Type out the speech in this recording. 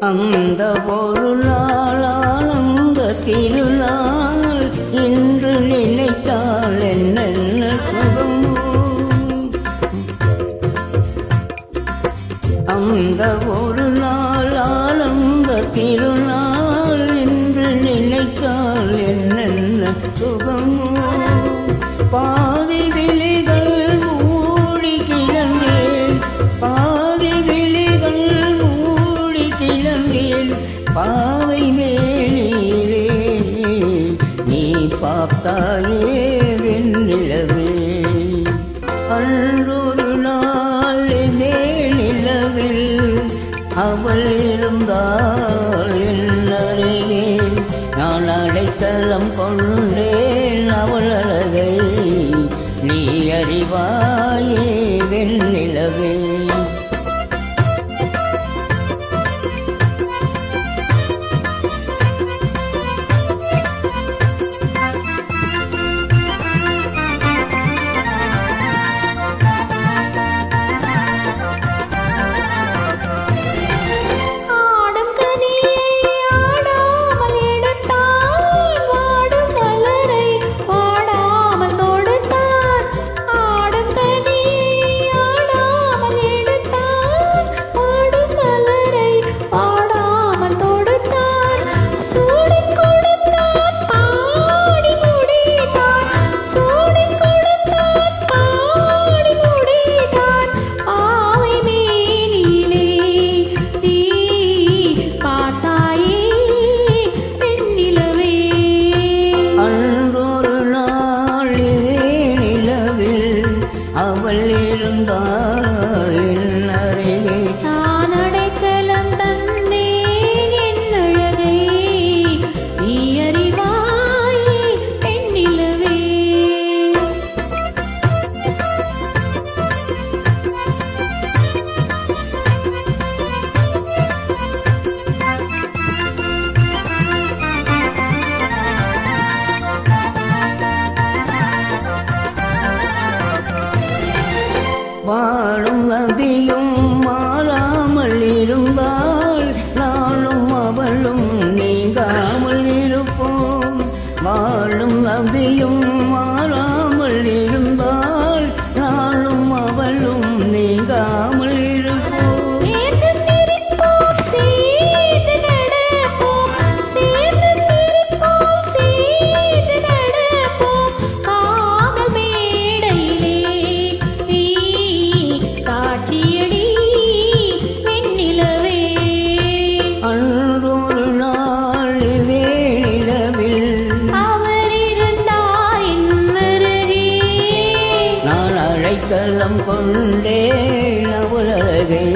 அந்த ஒரு நாளானந்த திருநாள் இன்று நினைத்தால் என்னென்ன சுகமோ. அந்த ஒரு நாளானந்த திருநாள் இன்று நினைத்தால் என்னென்ன சுகமோ. பாதி விழிகள் மூடி கிடந்தேன், பாதி விழிகள் மூடி கிடந்தேன் பாவை மேலே நீ பார்த்தாயே வெண்ணிலவே. அன்றொரு நாள் இதே நிலவில் அவள் இருந்தாள் என்னருகே. நான் அடைக்கலம் கொண்டேன் அவள் அழகை நீ அறிவாயே வெண்ணிலவே. அவள் இருந்தாள் என் அருகே. நான் அடைக்கலம் தந்தேன் என் அழகை நீ அறிவாயே பெண்ணிலவே. வாழும் நதியும் மாறாமல் இருந்தால் நானும் அவளும் நீங்காமல் இருப்போம். வாழும் நதியும் மாறாமல் இருந்தால் நானும் அவளும் நீங்காமல் இருப்போம். அன்றொரு நாள் இதே நிலவில் அவர் இருந்தார் என் அருகே. நான் அடைக்கலம் கொண்டேன் அவள் அழகை